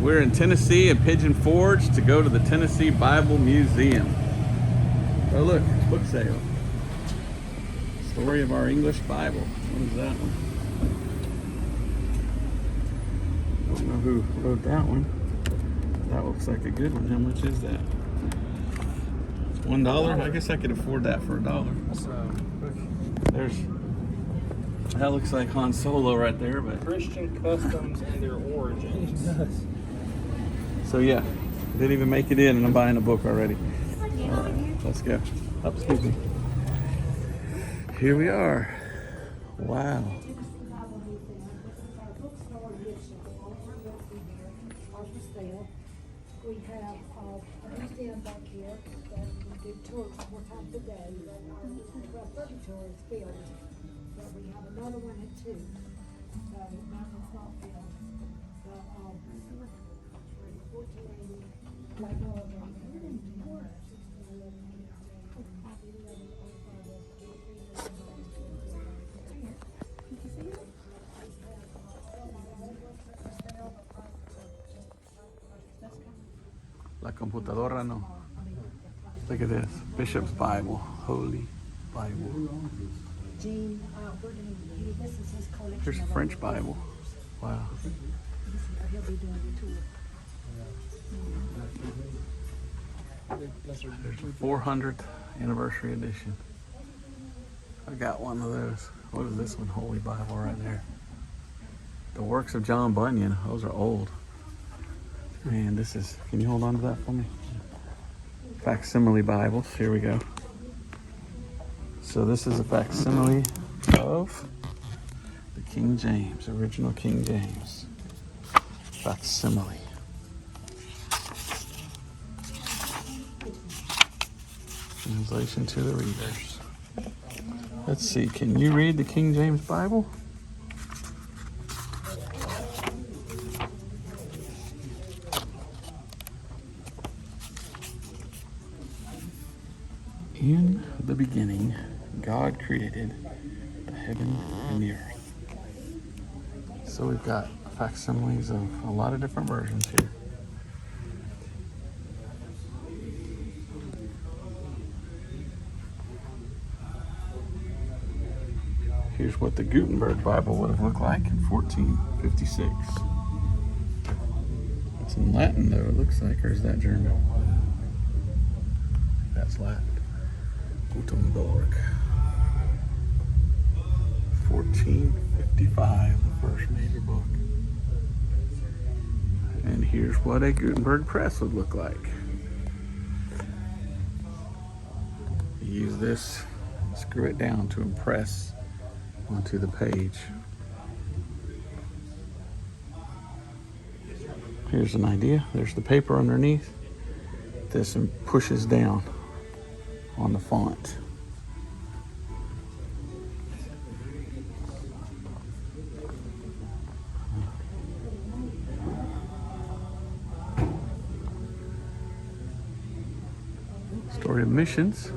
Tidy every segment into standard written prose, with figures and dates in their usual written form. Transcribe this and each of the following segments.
We're in Tennessee at Pigeon Forge to go to the Tennessee Bible Museum. Oh look, it's book sale. Story of our English Bible. What is that one? Don't know who wrote that one. That looks like a good one. How much is that? It's $1. I guess I could afford that for $1. There's. That looks like Han Solo right there, but Christian customs and their origins. So yeah, didn't even make it in, and I'm buying a book already. All right, let's go. Oh, excuse me. Here we are. Wow. We have a museum back here that we do tours 4 times a day. Well, 30 tours filled, but we have another one at 2. So that one's not filled. But 1480, like all of them. La computadora no. Look at this. Bishop's Bible. Holy Bible. Gene, this is his collection. Here's a French Bible. Wow. He'll be doing the tour. There's a 400th anniversary edition. I got one of those. What is this one? Holy Bible right there. The works of John Bunyan. Those are old. Man, this is, can you hold on to that for me? Facsimile Bibles, here we go. So this is a facsimile of the King James, original King James. Facsimile. Translation to the readers. Let's see, can you read the King James Bible? In the beginning, God created the heaven and the earth. So we've got facsimiles of a lot of different versions here. Here's what the Gutenberg Bible would have looked like in 1456. It's in Latin though, it looks like, or is that German? That's Latin. Gutenberg. 1455, the first major book. And here's what a Gutenberg press would look like. You use this, screw it down to impress onto the page. Here's an idea. There's the paper underneath. This and pushes down on the font. Story of missions.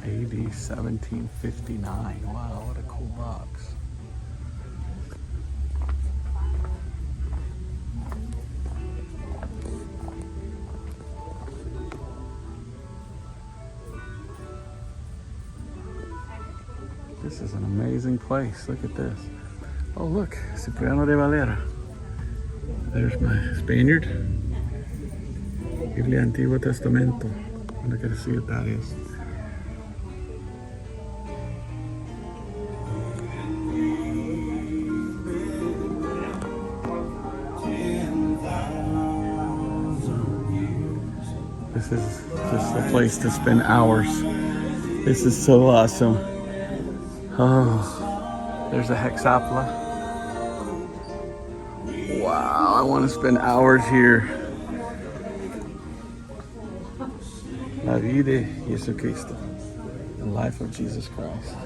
AD 1759. Wow, what a cool box. This is an amazing place. Look at this. Oh, look, Cipriano de Valera. There's my Spaniard. Biblia Antiguo Testamento. I'm gonna see what that is. This is just a place to spend hours. This is so awesome. Oh, there's a hexapla. Wow, I want to spend hours here. La vida de Jesucristo, the life of Jesus Christ.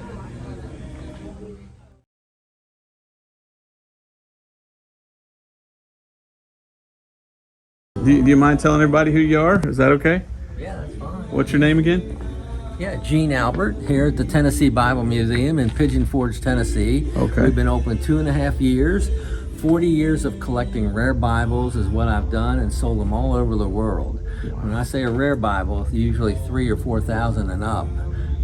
Do you mind telling everybody who you are? Is that okay? Yeah, that's fine. What's your name again? Yeah, Gene Albert here at the Tennessee Bible Museum in Pigeon Forge, Tennessee. Okay. We've been open 2.5 years. 40 years of collecting rare Bibles is what I've done and sold them all over the world. When I say a rare Bible, usually 3,000 or 4,000 and up.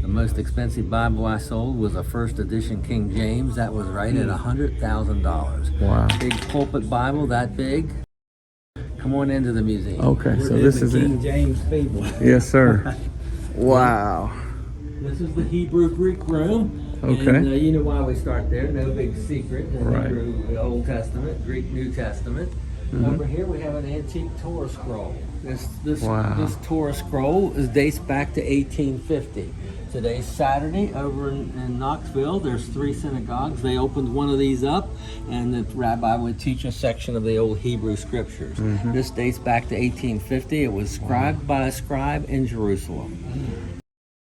The most expensive Bible I sold was a first edition King James. That was right at $100,000. Wow. Big pulpit Bible that big. Come on into the museum. Okay, so this is King it. James people. Yes, sir. Wow. This is the Hebrew Greek room. Okay. And you know why we start there. No big secret. The Right. Hebrew Old Testament, Greek New Testament. Over here we have an antique Torah scroll. Wow. This Torah scroll dates back to 1850. Today's Saturday over in Knoxville. There's 3 synagogues. They opened one of these up, and the rabbi would teach a section of the old Hebrew scriptures. This dates back to 1850. It was scribed by a scribe in Jerusalem.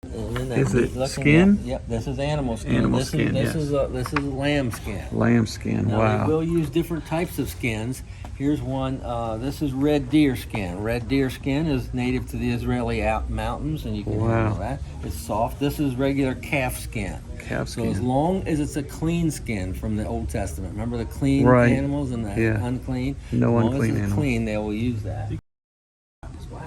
And Is it looking skin? Yep, this is animal skin. Animal this skin, This yes. is lamb skin. Lamb skin. Now, Wow. they will use different types of skins. Here's one. This is red deer skin. Red deer skin is native to the Israeli mountains, and you can handle that. It's soft. This is regular calf skin. Calf So as skin. long as it's a clean skin from the Old Testament, remember the clean Right. animals and the Yeah. unclean? No as long unclean as it's animal. clean, they will use that. Wow.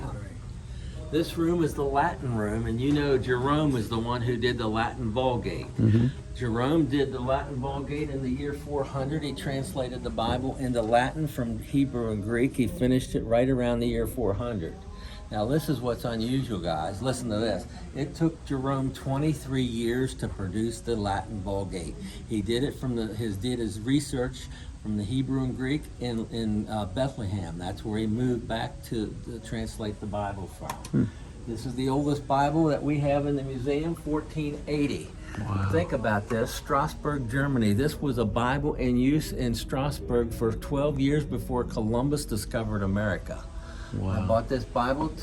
This room is the Latin room, and you know Jerome is the one who did the Latin Vulgate. Jerome did the Latin Vulgate in the year 400. He translated the Bible into Latin from Hebrew and Greek. He finished it right around the year 400. Now this is what's unusual, guys. Listen to this. It took Jerome 23 years to produce the Latin Vulgate. He did it from did his research from the Hebrew and Greek in Bethlehem. That's where he moved back to translate the Bible from. This is the oldest Bible that we have in the museum, 1480. Wow. Think about this, Strasbourg, Germany. This was a Bible in use in Strasbourg for 12 years before Columbus discovered America. I bought this Bible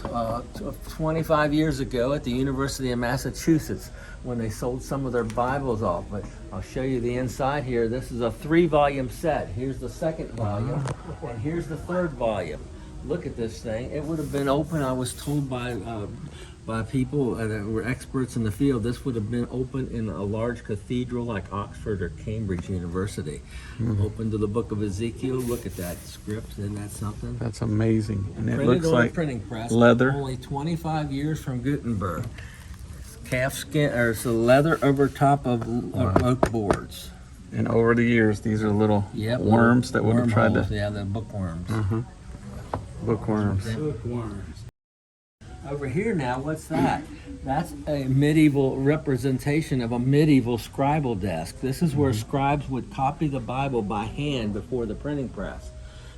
25 years ago at the University of Massachusetts when they sold some of their Bibles off. But I'll show you the inside here. This is a 3-volume set. Here's the 2nd volume, and here's the 3rd volume. Look at this thing. It would have been open, I was told by people that were experts in the field, this would have been open in a large cathedral like Oxford or Cambridge University. Open to the book of Ezekiel. Look at that script. Isn't that something? That's amazing. And it Printed looks on a like printing press. leather. Only 25 years from Gutenberg. Calf skin, or it's a leather over top of oak boards. And over the years, these are little Yep, worms that would have tried wormholes. to. Yeah, the bookworms. Bookworms. Over here now, what's that? That's a medieval representation of a medieval scribal desk. This is where scribes would copy the Bible by hand before the printing press.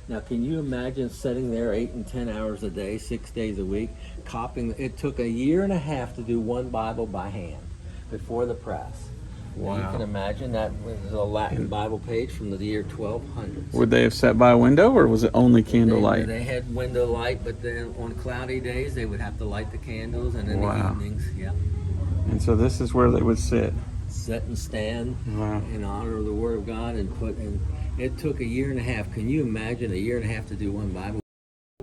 Now, can you imagine sitting there 8 and 10 hours a day, 6 days a week, copying? It took a year and a half to do one Bible by hand before the press. Wow. You can imagine that was a Latin Bible page from the year 1200. Would they have sat by a window, or was it only candlelight? They had window light, but then on cloudy days they would have to light the candles, and in the evenings, And so this is where they would sit. sit and stand in honor of the Word of God, and it took a year and a half. Can you imagine a year and a half to do one Bible?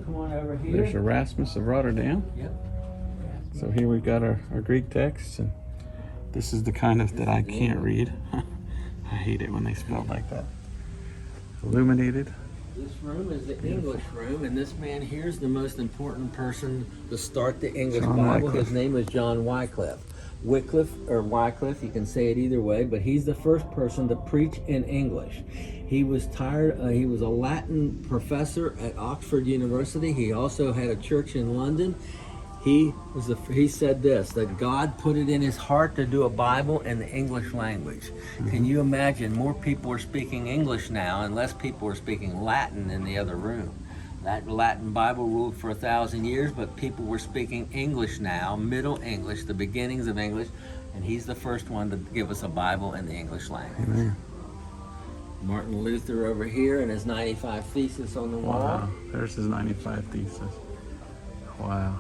Come on over here. There's Erasmus of Rotterdam. Yep. So here we've got our Greek texts, and this is the kind of that I can't read. I hate it when they spell like that. Illuminated. This room is the English room, and this man here is the most important person to start the English John Bible. Wycliffe. His name is John Wycliffe. Wycliffe or Wycliffe, you can say it either way, but he's the first person to preach in English. He was he was a Latin professor at Oxford University. He also had a church in London. He said this, that God put it in his heart to do a Bible in the English language. Can you imagine? More people are speaking English now and less people are speaking Latin in the other room. That Latin Bible ruled for 1,000 years, but people were speaking English now, Middle English, the beginnings of English, and he's the first one to give us a Bible in the English language. Amen. Martin Luther over here and his 95 Thesis on the wall. Wow. There's his 95 Thesis. Wow.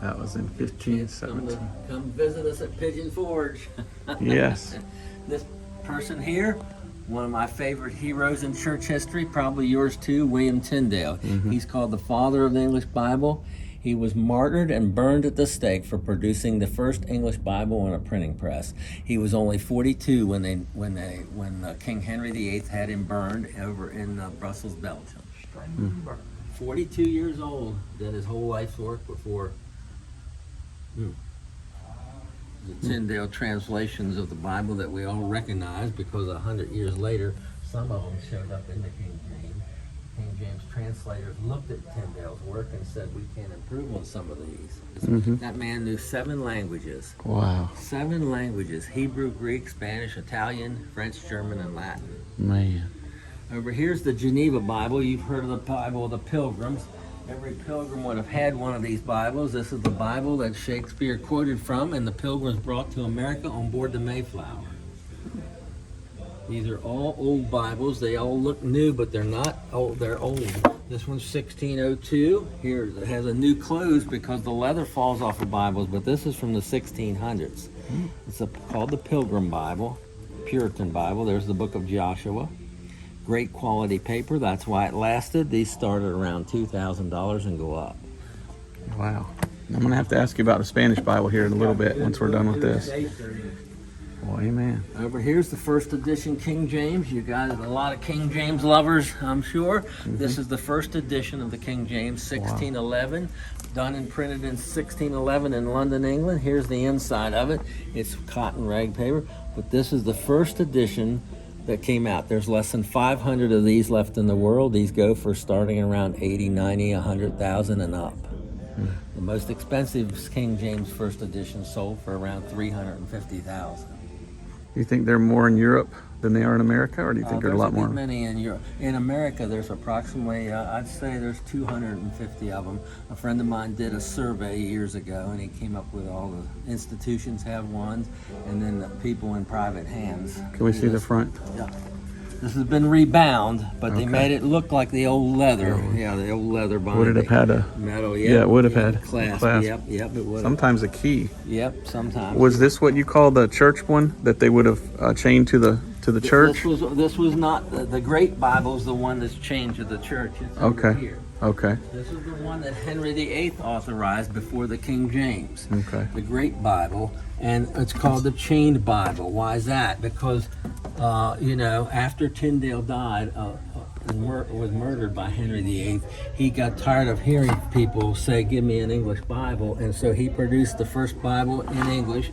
That was in 1517. Come visit us at Pigeon Forge. Yes. This person here, one of my favorite heroes in church history, probably yours too, William Tyndale. He's called the father of the English Bible. He was martyred and burned at the stake for producing the first English Bible on a printing press. He was only 42 when King Henry VIII had him burned over in Brussels, Belgium. 42 years old, did his whole life's work before the Tyndale translations of the Bible that we all recognize, because 100 years later, some of them showed up in the King James. King James translators looked at Tyndale's work and said, we can improve on some of these. That man knew 7 languages. Wow. 7 languages: Hebrew, Greek, Spanish, Italian, French, German, and Latin. Man. Over here's the Geneva Bible. You've heard of the Bible of the Pilgrims. Every pilgrim would have had one of these Bibles. This is the Bible that Shakespeare quoted from, and the Pilgrims brought to America on board the Mayflower. These are all old Bibles. They all look new, but they're not old. They're old. This one's 1602. Here it has a new close because the leather falls off of Bibles, but this is from the 1600s. It's called the Pilgrim Bible, Puritan Bible. There's the book of Joshua. Great quality paper. That's why it lasted. These started around $2,000 and go up. Wow. I'm going to have to ask you about the Spanish Bible here in a little bit once we're done with this. Well, amen. Over here's the first edition King James. You got a lot of King James lovers, I'm sure. This is the first edition of the King James, 1611. Done and printed in 1611 in London, England. Here's the inside of it. It's cotton rag paper. But this is the first edition that came out. There's less than 500 of these left in the world. These go for starting around 80, 90, 100,000 and up. The most expensive King James first edition sold for around 350,000. Do you think they're more in Europe than they are in America, or do you think there are a lot more? Many in Europe. In America, there's approximately, I'd say there's 250 of them. A friend of mine did a survey years ago, and he came up with all the institutions have ones, and then the people in private hands. Can we see the front? Yeah. This has been rebound, but they Okay. made it look like the old leather. Yeah, the old leather binding. Would it have had a metal? Yeah, it would have had clasp. clasp. Yep, it would have. Sometimes a key. Yep, sometimes. Was this what you call the church one that they would have chained to the church? This was not the Great Bible's the one that's chained to the church. It's over Okay. here. Okay. This is the one that Henry VIII authorized before the King James. Okay. The Great Bible, and it's called the Chained Bible. Why is that? Because, after Tyndale died and was murdered by Henry VIII, he got tired of hearing people say, "Give me an English Bible," and so he produced the first Bible in English,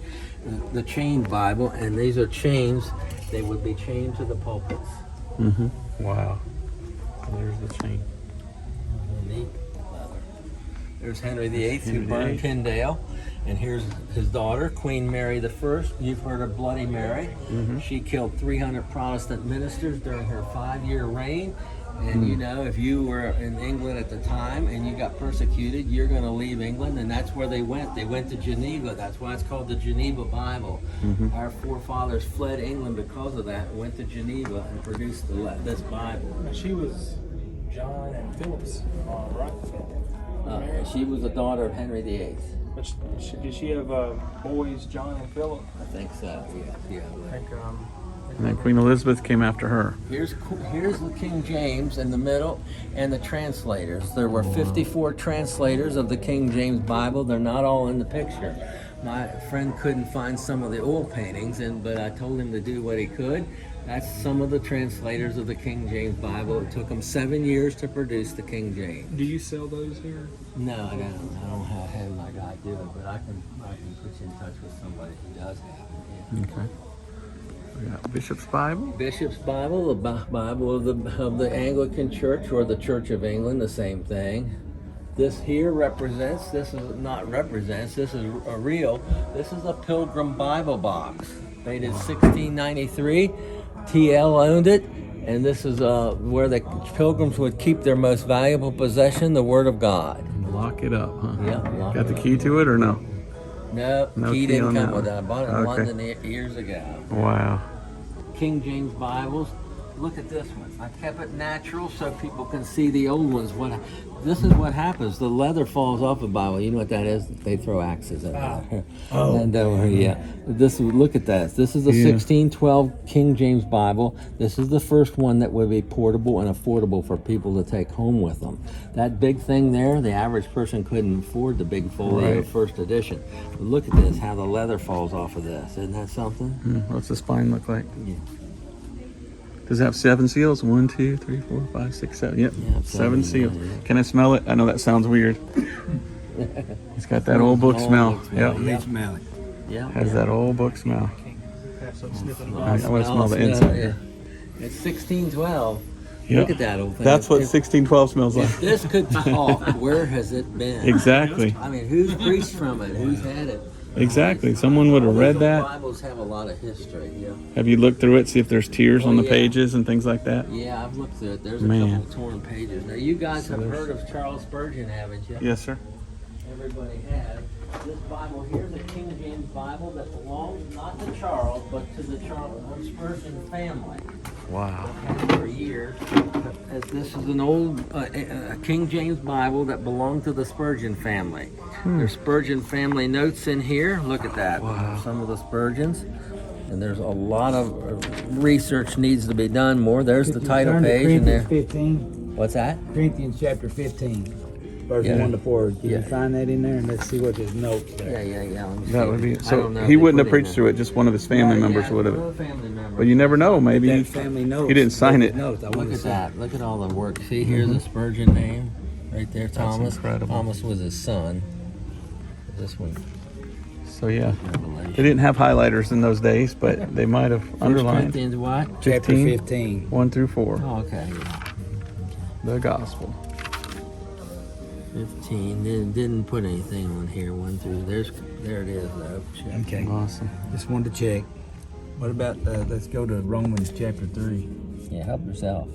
the Chained Bible, and these are chains. They would be chained to the pulpits. Wow. There's the chain. Neat leather. There's Henry VIII who Henry burned VIII. Tyndale, and here's his daughter, Queen Mary I. You've heard of Bloody Mary. She killed 300 Protestant ministers during her 5-year reign. And if you were in England at the time and you got persecuted, you're going to leave England, and that's where they went. They went to Geneva. That's why it's called the Geneva Bible. Our forefathers fled England because of that, went to Geneva and produced this Bible. She was John and Philip's right? She was the daughter of Henry VIII. But did she have boys, John and Philip? I think so. Yeah. I think, And then Queen Elizabeth came after her. Here's the King James in the middle, and the translators. There were 54 translators of the King James Bible. They're not all in the picture. My friend couldn't find some of the oil paintings, but I told him to do what he could. That's some of the translators of the King James Bible. It took them 7 years to produce the King James. do you sell those here? No, I don't have my guy do it, but I can put you in touch with somebody who does have it. Yeah. Okay. We got Bishop's Bible. Bishop's Bible, the Bible of the Anglican Church or the Church of England, the same thing. This here represents, this is not represents, this is a real, this is a Pilgrim Bible box. Dated 1693, TL owned it, and this is where the pilgrims would keep their most valuable possession, the Word of God. Lock it up, huh? Yeah. Got the key to it or no? No, No key key didn't on come that with one. it. I bought it in Okay. London years ago. Wow. King James Bibles. look at this one. I kept it natural so people can see the old ones. This is what happens. The leather falls off a Bible. You know what that is? They throw axes at it. Oh. And yeah. Look at that. This is the 1612 King James Bible. This is the first one that would be portable and affordable for people to take home with them. That big thing there, the average person couldn't afford the big folio first edition. But look at this, how the leather falls off of this. Isn't that something? What's the spine look like? Yeah. Does it have 7 seals? 1, 2, 3, 4, 5, 6, 7. Yep, Yeah, 7 seals. yeah. Can I smell it? I know that sounds weird. It's got that old book smell. Yep. They smell it. Yeah. Has that old book smell. Have some sniffing. I want to smell the inside. Yeah. It's 1612. Yep. Look at that old thing. That's what If 1612 smells like. this could talk, where has it been? Exactly. I mean, who's preached from it? Who's had it? Exactly. Someone would have read that. Bibles have a lot of history. Yeah. Have you looked through it, see if there's tears on the yeah. pages and things like that? Yeah, I've looked through it. There's a Man. couple torn pages. Now, you guys have heard of Charles Spurgeon, haven't you? Yes, sir. Everybody has. This Bible here is a King James Bible that belongs not to Charles, but to the Charles Spurgeon family. Wow. For years. This is an old King James Bible that belonged to the Spurgeon family. There's Spurgeon family notes in here. Look at that. Wow. Some of the Spurgeons. And there's a lot of research needs to be done more. There's the title page in there. 15, What's that? Corinthians chapter 15, verse Yeah. 1 to 4. Can Yeah. you find that in there? And let's see what his notes there. Yeah. Let me That see. would be I so. don't know if He they wouldn't put have it preached in through it. Just one of his family there. members would have. Another family member. But you never know. Maybe That family notes. he didn't sign it. Notes. I want Look to at see. that. Look at all the work. See, here's a Spurgeon name right there, Thomas. incredible. Thomas was his son. This one, So yeah, Revelation. they didn't have highlighters in those days, but they might have underlined Corinthians what? Chapter 15. 1 through 4. Oh, okay. The gospel. 15. Didn't put anything on here. 1 through. There it is though. Check. Okay. Awesome. Just wanted to check. What about, let's go to Romans chapter 3. Yeah, help yourself.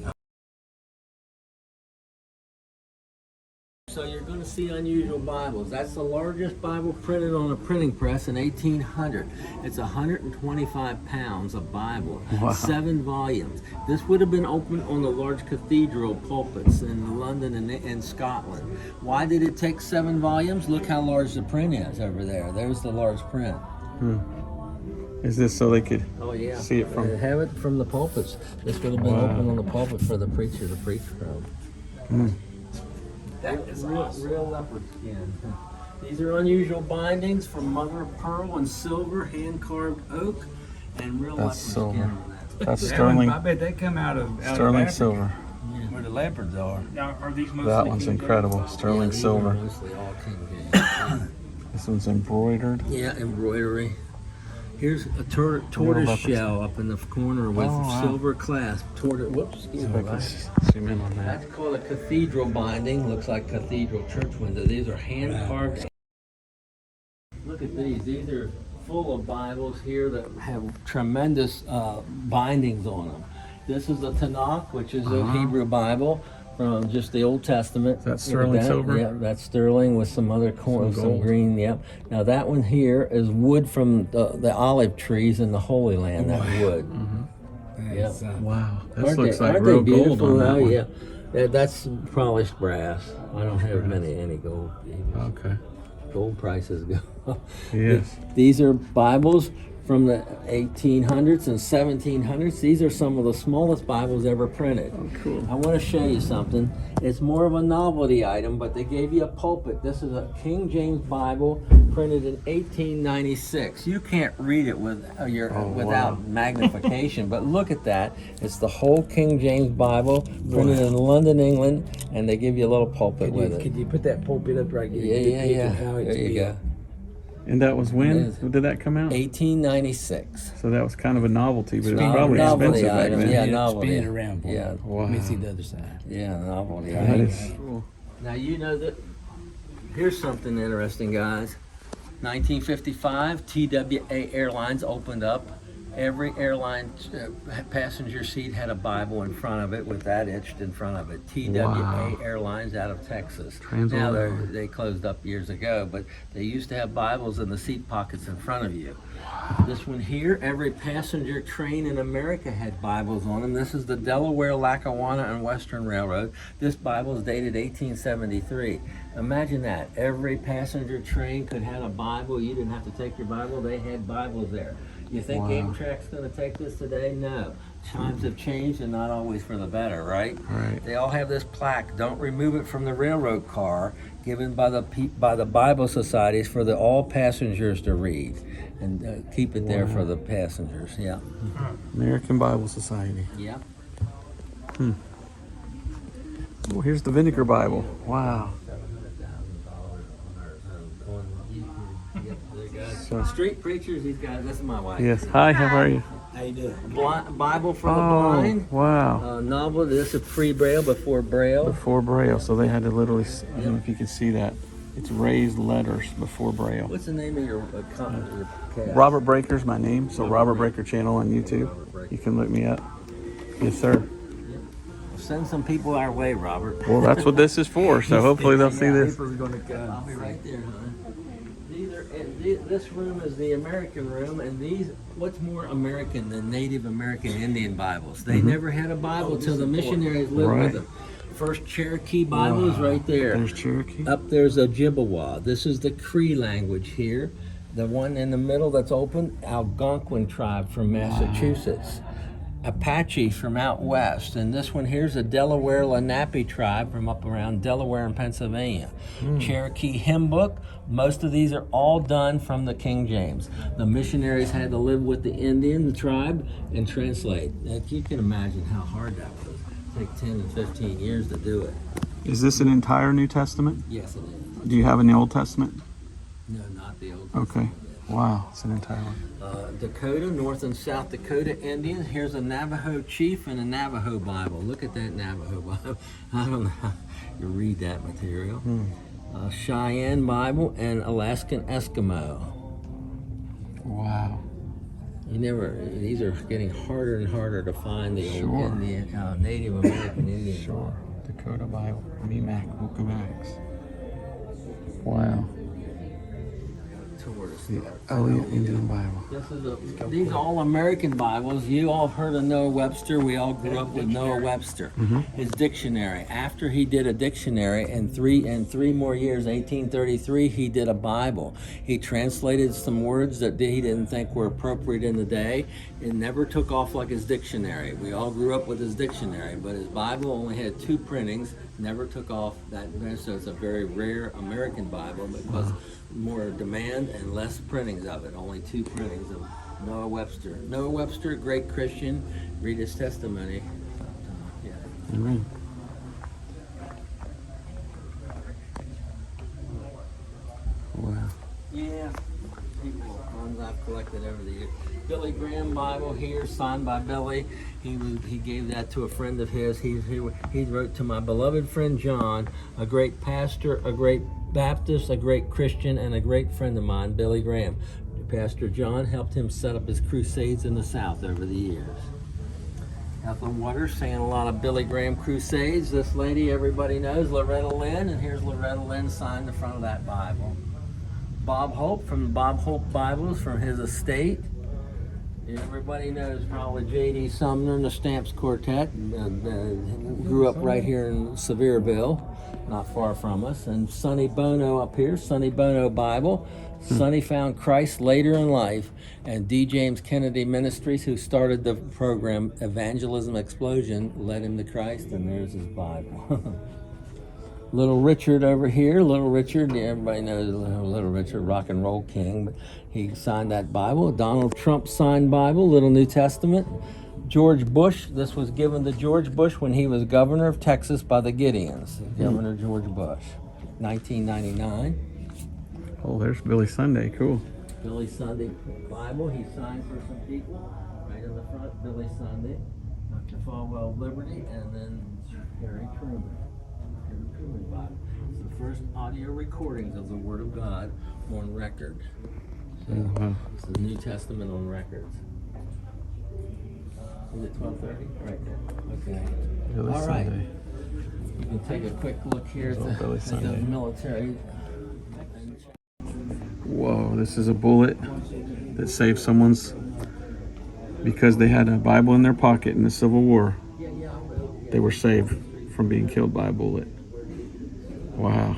So you're going to see unusual Bibles. That's the largest Bible printed on a printing press in 1800. It's 125 pounds of Bible, Wow. 7 volumes. This would have been opened on the large cathedral pulpits in London and Scotland. Why did it take 7 volumes? Look how large the print is over there. There's the large print. Is this so they could Oh yeah. see it from? They have it from the pulpits. This would have been Wow. open on the pulpit for the preacher to preach from. That is real leopard skin. These are unusual bindings from mother of pearl and silver, hand carved oak, and real leopard That's silver. skin. That's That sterling. one, I bet they come out of Sterling Africa, silver. where the leopards are. Now, are these mostly That one's King James? incredible. Sterling Yeah, these are silver. Mostly all King James. This one's embroidered. Yeah, embroidery. Here's a tortoise leopard shell up in the corner with Oh, wow. silver clasp. Whoops, excuse See if me. I can zoom in on that. That's called a cathedral binding. Looks like cathedral church window. These are hand carved. Look at these. These are full of Bibles here that have tremendous bindings on them. This is the Tanakh, which is a Hebrew Bible from just the Old Testament. Is that sterling silver? Yeah, that's sterling with some other corn, Some some gold. green. Yep. Now that one here is wood from the olive trees in the Holy Land. That wood. That's, Wow, this Aren't looks they- like aren't real they gold beautiful? on that Oh, one. yeah. That's polished brass. I don't have any gold. Okay. Gold prices go. Yes. These are Bibles from the 1800s and 1700s. These are some of the smallest Bibles ever printed. Oh, cool. I want to show you something. It's more of a novelty item, but they gave you a pulpit. This is a King James Bible printed in 1896. You can't read it with without magnification, but look at that. It's the whole King James Bible printed in London, England, and they give you a little pulpit with it. Could you put that pulpit up right here? Yeah. How it's There you built. go. And that was when? Yes. Did that come out? 1896. So that was kind of a novelty, but it was Novelty probably novelty expensive back item, then. yeah. Spin it- novelty. Spin it around for Yeah. me. Wow. Let me see the other side. Yeah, novelty That item. is cool. Now you know that. Here's something interesting, guys. 1955, TWA Airlines opened up Every airline passenger seat had a Bible in front of it with that etched in front of it. TWA Wow. Airlines out of Texas. Trans-World Now Railroad. they closed up years ago, but they used to have Bibles in the seat pockets in front of you. This one here, every passenger train in America had Bibles on them. This is the Delaware, Lackawanna, and Western Railroad. This Bible is dated 1873. Imagine that. Every passenger train could have a Bible. You didn't have to take your Bible. They had Bibles there. You think Wow. Amtrak's going to take this today? No. Times have changed and not always for the better, right? Right. They all have this plaque, don't remove it from the railroad car, given by the Bible societies for the all passengers to read. And keep it there for the passengers, yeah. American Bible Society. Yeah. Oh, here's the Vinegar Bible. Wow. So, Street preachers, these guys, this is my wife. yes. Hi, how are you? How you doing? Bible for the Oh, blind. wow. Novel, this is pre-Braille, before Braille. Before Braille, so they had to literally, I don't know if you can see that. It's raised letters before Braille. What's the name of your cast? Robert Breaker's my name, so Robert Breaker channel on YouTube. You can look me up. Yes, sir. Send some people our way, Robert. Well, that's what this is for, so hopefully they'll see this. People's gonna come. I'll be right there, hon. This room is the American room, and what's more American than Native American Indian Bibles? They never had a Bible till the missionaries lived Right. with them. First Cherokee Bible is right there. There's Cherokee. Up there's Ojibwa. This is the Cree language here. The one in the middle that's open, Algonquin tribe from Massachusetts. Apache from out west, and this one here's a Delaware Lenape tribe from up around Delaware and Pennsylvania. Cherokee hymn book. Most of these are all done from the King James. The missionaries had to live with the Indian tribe and translate. Like, you can imagine how hard that was. Take 10 and 15 years to do it. Is this an entire New Testament? Yes, it is. Do you have an Old Testament? No, not the old. Okay. Wow, it's an entire one. Dakota, North and South Dakota Indians. Here's a Navajo chief and a Navajo Bible. Look at that Navajo Bible. I don't know how you read that material. Cheyenne Bible and Alaskan Eskimo. Wow. These are getting harder and harder to find the Sure. old Indian, Native American Indian. Sure. Dakota Bible. Mimac, Book of Acts. Wow. Tourist. The Elliott Indian Bible. These are all American Bibles. You all heard of Noah Webster. We all grew up with Noah Webster. His dictionary. After he did a dictionary, in three more years, 1833, he did a Bible. He translated some words that he didn't think were appropriate in the day. It never took off like his dictionary. We all grew up with his dictionary, but his Bible only had 2 printings. Never took off that, so it's a very rare American Bible because more demand and less printings of it. Only 2 printings of Noah Webster. Noah Webster, great Christian. Read his testimony. Yeah. Amen. Wow. Yeah. Ones I've collected over the years. Billy Graham Bible here, signed by Billy. He gave that to a friend of his. He wrote to my beloved friend John, a great pastor, a great Baptist, a great Christian, and a great friend of mine, Billy Graham. Pastor John helped him set up his crusades in the South over the years. Ethel Waters sang a lot of Billy Graham crusades. This lady everybody knows, Loretta Lynn, and here's Loretta Lynn signed the front of that Bible. Bob Hope from the Bob Hope Bibles from his estate. Everybody knows probably J.D. Sumner and the Stamps Quartet. Grew up right here in Sevierville, not far from us. And Sonny Bono up here, Sonny Bono Bible. Sonny found Christ later in life. And D. James Kennedy Ministries, who started the program Evangelism Explosion, led him to Christ, and there's his Bible. Little Richard over here, Little Richard, everybody knows Little Richard, rock and roll king, but he signed that Bible. Donald Trump signed Bible, Little New Testament. George Bush, this was given to George Bush when he was governor of Texas by the Gideons. Governor George Bush, 1999. Oh, there's Billy Sunday. Cool. Billy Sunday Bible, he signed for some people. Right in the front, Billy Sunday. Dr. Falwell Liberty, and then Harry Truman. Bible. It's the first audio recordings of the Word of God on record. So Wow. it's the New Testament on records. Is it 12:30? Right there. Okay. Billy All right. Sunday. You can take a quick look here It's all Billy at the Sunday. military. Whoa, this is a bullet that saved someone's, because they had a Bible in their pocket in the Civil War. They were saved from being killed by a bullet. Wow.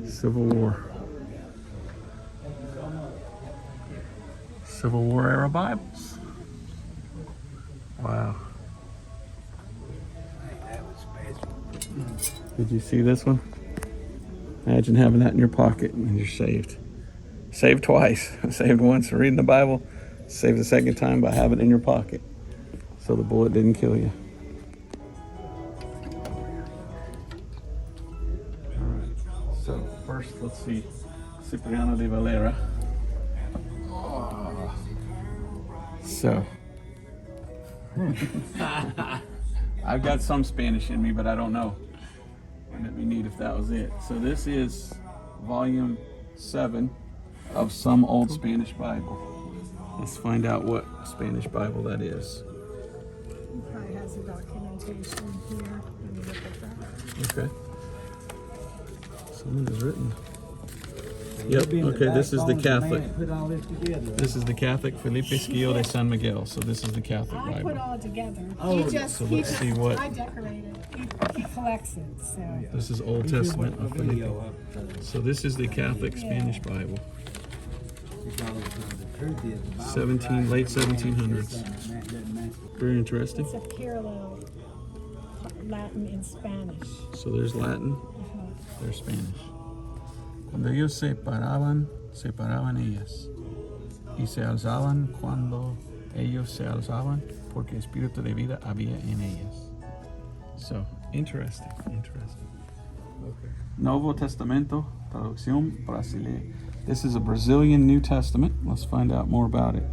Civil War. Civil War era Bibles. Wow. Did you see this one? Imagine having that in your pocket and you're saved. Saved twice. Saved once for reading the Bible. Saved the second time by having it in your pocket. So the bullet didn't kill you. Alright. So first let's see. Cipriano de Valera. Oh. So I've got some Spanish in me, but I don't know. Let me need if that was it. So this is volume 7 of some old Spanish Bible. Let's find out what Spanish Bible that is. It probably has the documentation here. Let me look at that. Okay. Someone has written. Yep, okay, this is the Catholic. Put all this together. This is the Catholic Felipe Esquillo de San Miguel. So this is the Catholic I put Bible. all together. Oh, He just, so he let's just, see what- I decorated. He collects it, so. This is Old Testament of Felipe. So this is the Catholic Spanish Bible. Late 1700s. Very interesting. It's a parallel Latin and Spanish. So there's Latin, there's Spanish. Cuando ellos se paraban ellas. Y se alzaban cuando ellos se alzaban, porque espíritu de vida había en ellas. So, interesting. Okay. Novo Testamento, traducción brasileña. This is a Brazilian New Testament. Let's find out more about it.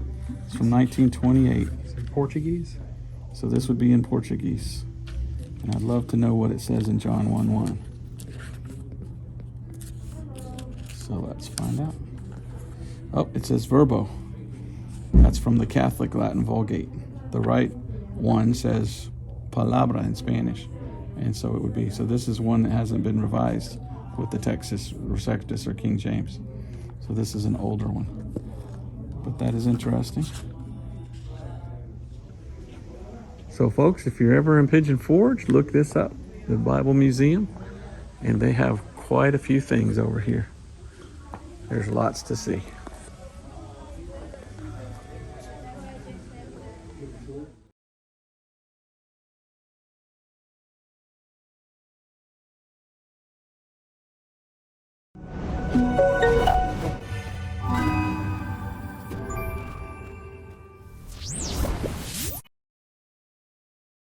It's from 1928. Portuguese? So this would be in Portuguese. And I'd love to know what it says in John 1:1. So let's find out. Oh, it says verbo. That's from the Catholic Latin Vulgate. The right one says palabra in Spanish. And so it would be, so this is one that hasn't been revised with the Texas Receptus or King James. So this is an older one. But that is interesting. So folks, if you're ever in Pigeon Forge, look this up, the Bible Museum. And they have quite a few things over here. There's lots to see.